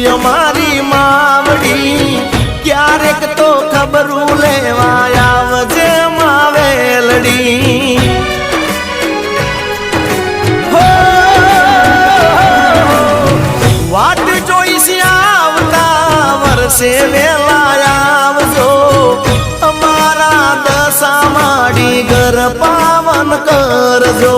અમારી માવડી ક્યારેક તો ખબરું લેવા આવજે માવેલડી હો વાટ જોઈશ આવતા વર્ષે વેલા આવજો અમારા દશા માડી ઘર પાવન કરજો